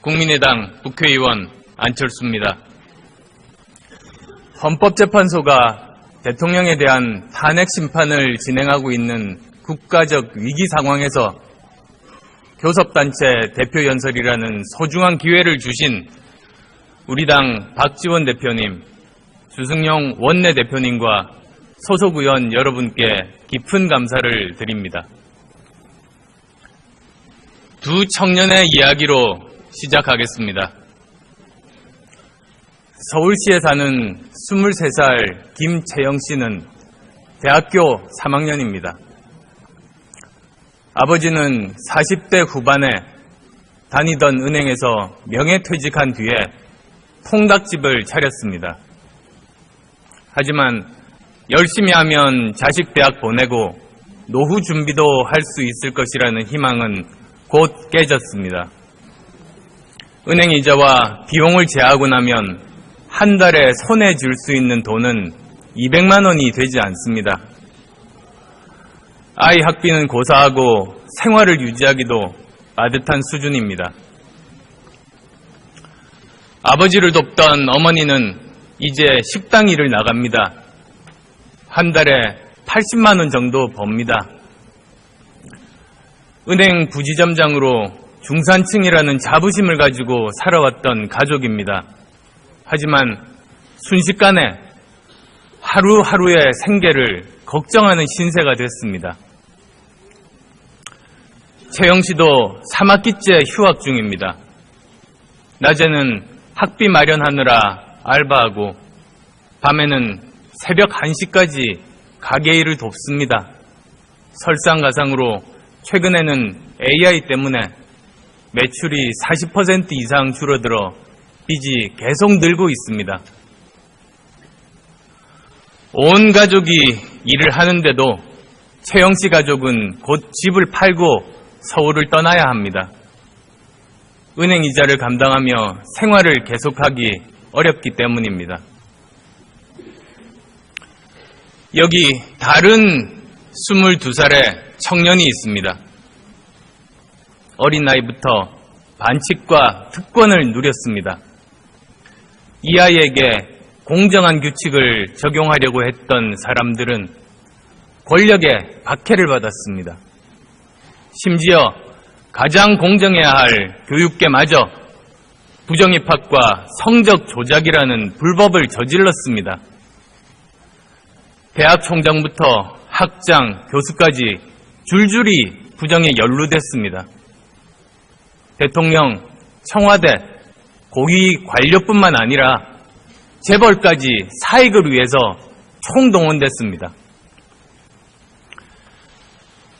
국민의당 국회의원 안철수입니다. 헌법재판소가 대통령에 대한 탄핵 심판을 진행하고 있는 국가적 위기 상황에서 교섭단체 대표연설이라는 소중한 기회를 주신 우리 당 박지원 대표님, 주승용 원내대표님과 소속 의원 여러분께 깊은 감사를 드립니다. 두 청년의 이야기로 시작하겠습니다. 서울시에 사는 23살 김채영 씨는 대학교 3학년입니다. 아버지는 40대 후반에 다니던 은행에서 명예퇴직한 뒤에 통닭집을 차렸습니다. 하지만 열심히 하면 자식 대학 보내고 노후 준비도 할 수 있을 것이라는 희망은 곧 깨졌습니다. 은행 이자와 비용을 제하고 나면 한 달에 손에 쥘 수 있는 돈은 200만 원이 되지 않습니다. 아이 학비는 고사하고 생활을 유지하기도 빠듯한 수준입니다. 아버지를 돕던 어머니는 이제 식당 일을 나갑니다. 한 달에 80만 원 정도 법니다. 은행 부지점장으로 중산층이라는 자부심을 가지고 살아왔던 가족입니다. 하지만 순식간에 하루하루의 생계를 걱정하는 신세가 됐습니다. 채영 씨도 3학기째 휴학 중입니다. 낮에는 학비 마련하느라 알바하고 밤에는 새벽 1시까지 가게 일을 돕습니다. 설상가상으로 최근에는 AI 때문에 매출이 40% 이상 줄어들어 빚이 계속 늘고 있습니다. 온 가족이 일을 하는데도 채영 씨 가족은 곧 집을 팔고 서울을 떠나야 합니다. 은행 이자를 감당하며 생활을 계속하기 어렵기 때문입니다. 여기 다른 22살의 청년이 있습니다. 어린 나이부터 반칙과 특권을 누렸습니다. 이 아이에게 공정한 규칙을 적용하려고 했던 사람들은 권력의 박해를 받았습니다. 심지어 가장 공정해야 할 교육계마저 부정입학과 성적 조작이라는 불법을 저질렀습니다. 대학 총장부터 학장, 교수까지 줄줄이 부정에 연루됐습니다. 대통령, 청와대, 고위 관료뿐만 아니라 재벌까지 사익을 위해서 총동원됐습니다.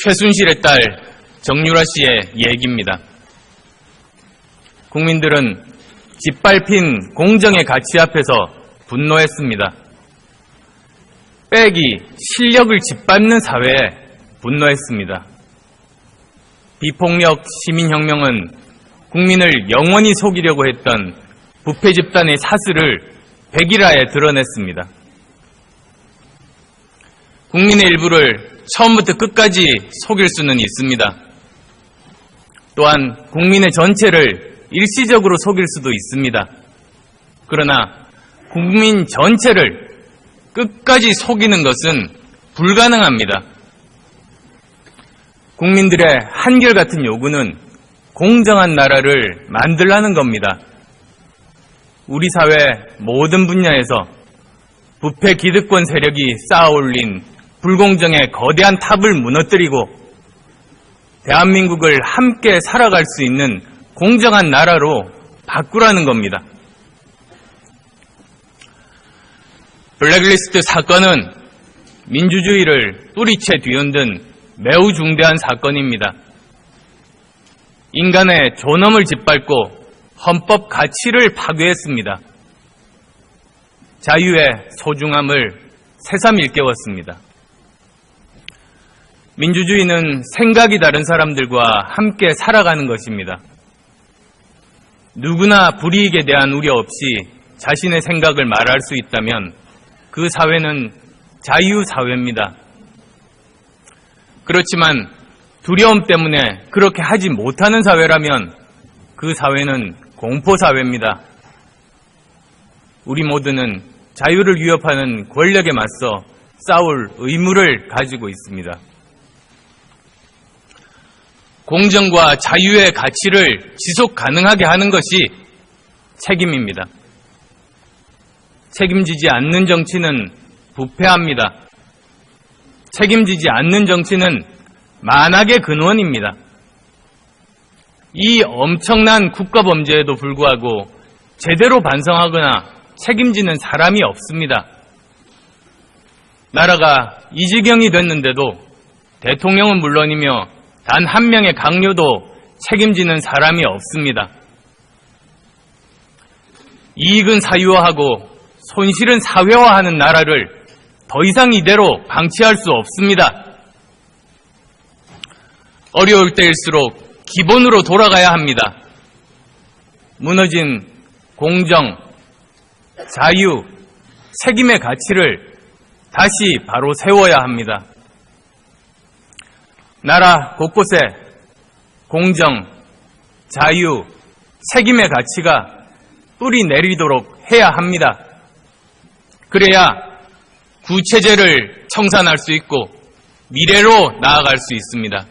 최순실의 딸 정유라 씨의 얘기입니다. 국민들은 짓밟힌 공정의 가치 앞에서 분노했습니다. 빼기, 실력을 짓밟는 사회에 분노했습니다. 비폭력 시민혁명은 국민을 영원히 속이려고 했던 부패 집단의 사슬을 백일화에 드러냈습니다. 국민의 일부를 처음부터 끝까지 속일 수는 있습니다. 또한 국민의 전체를 일시적으로 속일 수도 있습니다. 그러나 국민 전체를 끝까지 속이는 것은 불가능합니다. 국민들의 한결같은 요구는 공정한 나라를 만들라는 겁니다. 우리 사회 모든 분야에서 부패 기득권 세력이 쌓아올린 불공정의 거대한 탑을 무너뜨리고 대한민국을 함께 살아갈 수 있는 공정한 나라로 바꾸라는 겁니다. 블랙리스트 사건은 민주주의를 뿌리채 뒤흔든 매우 중대한 사건입니다. 인간의 존엄을 짓밟고 헌법 가치를 파괴했습니다. 자유의 소중함을 새삼 일깨웠습니다. 민주주의는 생각이 다른 사람들과 함께 살아가는 것입니다. 누구나 불이익에 대한 우려 없이 자신의 생각을 말할 수 있다면 그 사회는 자유사회입니다. 그렇지만 두려움 때문에 그렇게 하지 못하는 사회라면 그 사회는 공포사회입니다. 우리 모두는 자유를 위협하는 권력에 맞서 싸울 의무를 가지고 있습니다. 공정과 자유의 가치를 지속 가능하게 하는 것이 책임입니다. 책임지지 않는 정치는 부패합니다. 책임지지 않는 정치는 만악의 근원입니다. 이 엄청난 국가범죄에도 불구하고 제대로 반성하거나 책임지는 사람이 없습니다. 나라가 이 지경이 됐는데도 대통령은 물론이며 단 한 명의 강요도 책임지는 사람이 없습니다. 이익은 사유화하고 손실은 사회화하는 나라를 더 이상 이대로 방치할 수 없습니다. 어려울 때일수록 기본으로 돌아가야 합니다. 무너진 공정, 자유, 책임의 가치를 다시 바로 세워야 합니다. 나라 곳곳에 공정, 자유, 책임의 가치가 뿌리 내리도록 해야 합니다. 그래야 구체제를 청산할 수 있고 미래로 나아갈 수 있습니다.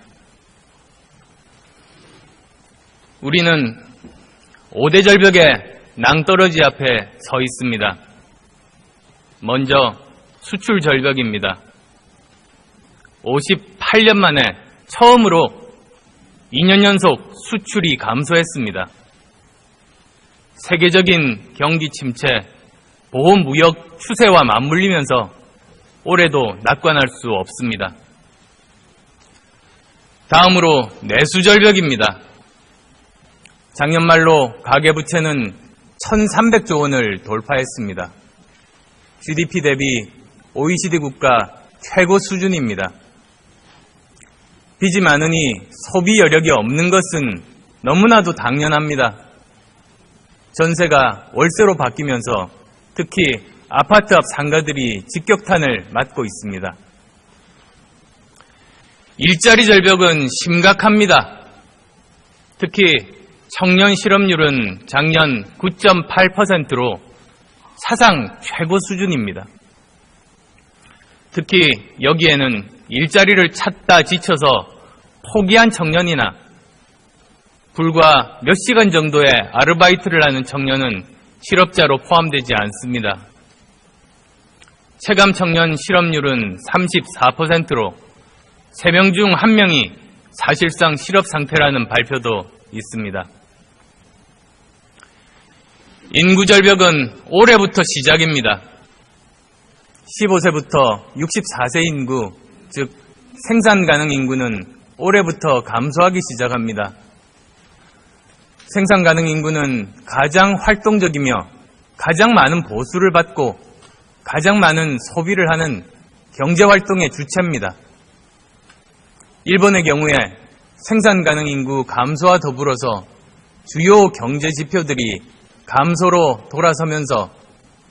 우리는 5대 절벽의 낭떠러지 앞에 서 있습니다. 먼저 수출 절벽입니다. 58년 만에 처음으로 2년 연속 수출이 감소했습니다. 세계적인 경기 침체, 보호무역 추세와 맞물리면서 올해도 낙관할 수 없습니다. 다음으로 내수절벽입니다. 작년 말로 가계부채는 1,300조 원을 돌파했습니다. GDP 대비 OECD 국가 최고 수준입니다. 빚이 많으니 소비 여력이 없는 것은 너무나도 당연합니다. 전세가 월세로 바뀌면서 특히 아파트 앞 상가들이 직격탄을 맞고 있습니다. 일자리 절벽은 심각합니다. 특히 청년 실업률은 작년 9.8%로 사상 최고 수준입니다. 특히 여기에는 일자리를 찾다 지쳐서 포기한 청년이나 불과 몇 시간 정도의 아르바이트를 하는 청년은 실업자로 포함되지 않습니다. 체감 청년 실업률은 34%로 3명 중 1명이 사실상 실업 상태라는 발표도 있습니다. 인구 절벽은 올해부터 시작입니다. 15세부터 64세 인구, 즉 생산 가능 인구는 올해부터 감소하기 시작합니다. 생산 가능 인구는 가장 활동적이며 가장 많은 보수를 받고 가장 많은 소비를 하는 경제활동의 주체입니다. 일본의 경우에 생산 가능 인구 감소와 더불어서 주요 경제 지표들이 감소로 돌아서면서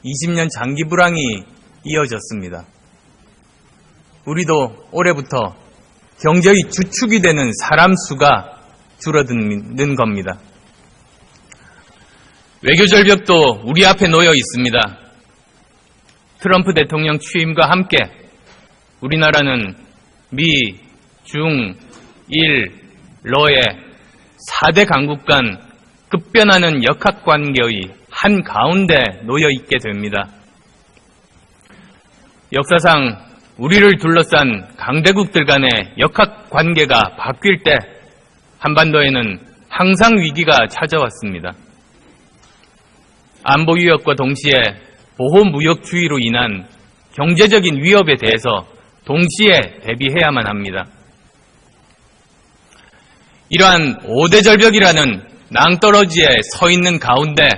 20년 장기 불황이 이어졌습니다. 우리도 올해부터 경제의 주축이 되는 사람 수가 줄어드는 겁니다. 외교 절벽도 우리 앞에 놓여 있습니다. 트럼프 대통령 취임과 함께 우리나라는 미, 중, 일, 러의 4대 강국 간 급변하는 역학관계의 한가운데 놓여 있게 됩니다. 역사상 우리를 둘러싼 강대국들 간의 역학관계가 바뀔 때 한반도에는 항상 위기가 찾아왔습니다. 안보 위협과 동시에 보호무역주의로 인한 경제적인 위협에 대해서 동시에 대비해야만 합니다. 이러한 5대 절벽이라는 낭떠러지에 서 있는 가운데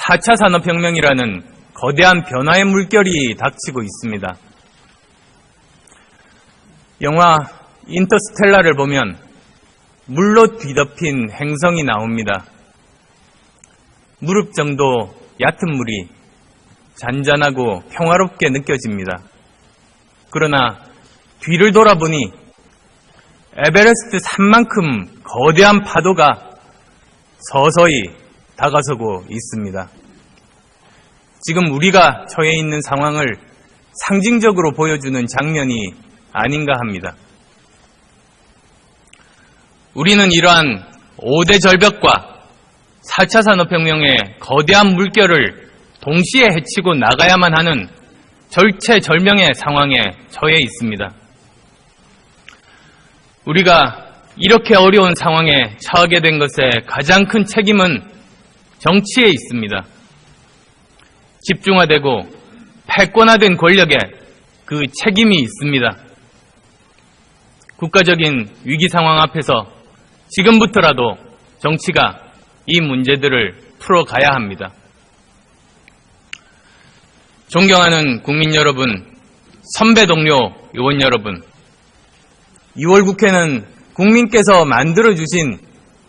4차 산업혁명이라는 거대한 변화의 물결이 닥치고 있습니다. 영화 인터스텔라를 보면 물로 뒤덮인 행성이 나옵니다. 무릎 정도 얕은 물이 잔잔하고 평화롭게 느껴집니다. 그러나 뒤를 돌아보니 에베레스트 산만큼 거대한 파도가 서서히 다가서고 있습니다. 지금 우리가 처해 있는 상황을 상징적으로 보여주는 장면이 아닌가 합니다. 우리는 이러한 5대 절벽과 4차 산업혁명의 거대한 물결을 동시에 헤치고 나가야만 하는 절체절명의 상황에 처해 있습니다. 우리가 이렇게 어려운 상황에 처하게 된 것의 가장 큰 책임은 정치에 있습니다. 집중화되고 패권화된 권력에 그 책임이 있습니다. 국가적인 위기 상황 앞에서 지금부터라도 정치가 이 문제들을 풀어가야 합니다. 존경하는 국민 여러분, 선배 동료 의원 여러분, 2월 국회는 국민께서 만들어주신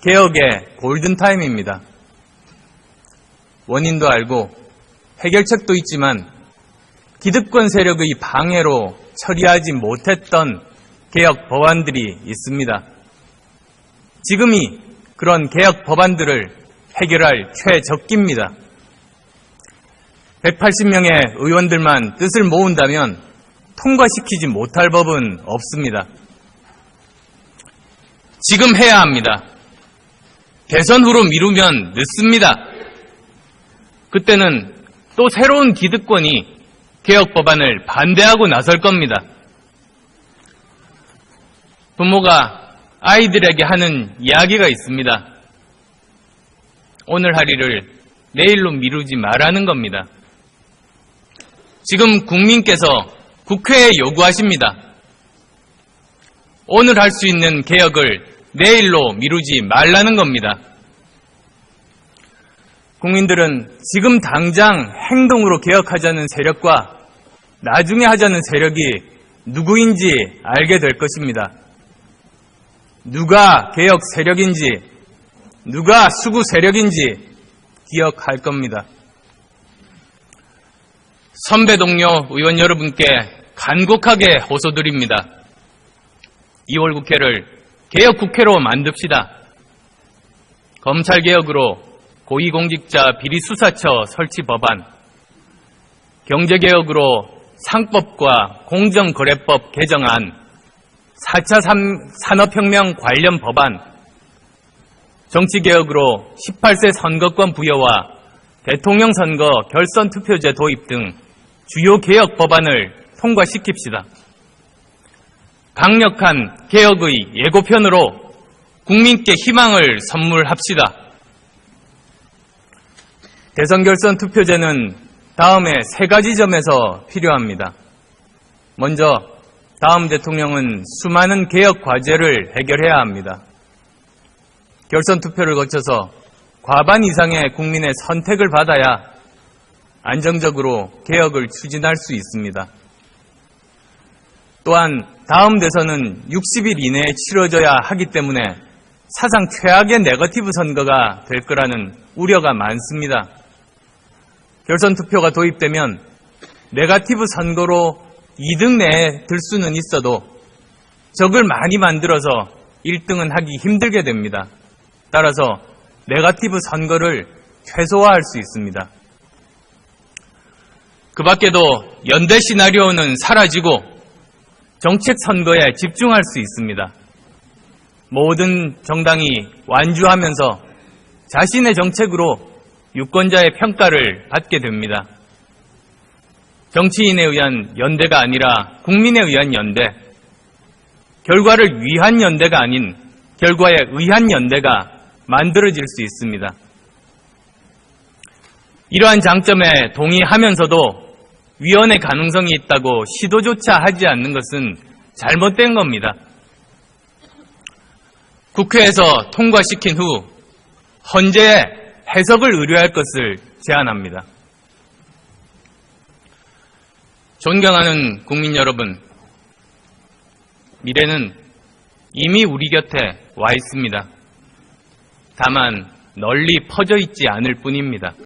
개혁의 골든타임입니다. 원인도 알고 해결책도 있지만 기득권 세력의 방해로 처리하지 못했던 개혁 법안들이 있습니다. 지금이 그런 개혁 법안들을 해결할 최적기입니다. 180명의 의원들만 뜻을 모은다면 통과시키지 못할 법은 없습니다. 지금 해야 합니다. 대선 후로 미루면 늦습니다. 그때는 또 새로운 기득권이 개혁 법안을 반대하고 나설 겁니다. 부모가 아이들에게 하는 이야기가 있습니다. 오늘 할 일을 내일로 미루지 말라는 겁니다. 지금 국민께서 국회에 요구하십니다. 오늘 할 수 있는 개혁을 내일로 미루지 말라는 겁니다. 국민들은 지금 당장 행동으로 개혁하자는 세력과 나중에 하자는 세력이 누구인지 알게 될 것입니다. 누가 개혁 세력인지, 누가 수구 세력인지 기억할 겁니다. 선배 동료 의원 여러분께 간곡하게 호소드립니다. 2월 국회를 개혁국회로 만듭시다. 검찰개혁으로 고위공직자 비리수사처 설치 법안, 경제개혁으로 상법과 공정거래법 개정안, 4차 산업혁명 관련 법안, 정치개혁으로 18세 선거권 부여와 대통령 선거 결선 투표제 도입 등 주요 개혁 법안을 통과시킵시다. 강력한 개혁의 예고편으로 국민께 희망을 선물합시다. 대선 결선 투표제는 다음에 3가지 점에서 필요합니다. 먼저 다음 대통령은 수많은 개혁 과제를 해결해야 합니다. 결선 투표를 거쳐서 과반 이상의 국민의 선택을 받아야 안정적으로 개혁을 추진할 수 있습니다. 또한 다음 대선은 60일 이내에 치러져야 하기 때문에 사상 최악의 네거티브 선거가 될 거라는 우려가 많습니다. 결선 투표가 도입되면 네거티브 선거로 2등 내에 들 수는 있어도 적을 많이 만들어서 1등은 하기 힘들게 됩니다. 따라서 네거티브 선거를 최소화할 수 있습니다. 그 밖에도 연대 시나리오는 사라지고 정책 선거에 집중할 수 있습니다. 모든 정당이 완주하면서 자신의 정책으로 유권자의 평가를 받게 됩니다. 정치인에 의한 연대가 아니라 국민에 의한 연대, 결과를 위한 연대가 아닌 결과에 의한 연대가 만들어질 수 있습니다. 이러한 장점에 동의하면서도 위헌의 가능성이 있다고 시도조차 하지 않는 것은 잘못된 겁니다. 국회에서 통과시킨 후 헌재에 해석을 의뢰할 것을 제안합니다. 존경하는 국민 여러분, 미래는 이미 우리 곁에 와 있습니다. 다만 널리 퍼져 있지 않을 뿐입니다.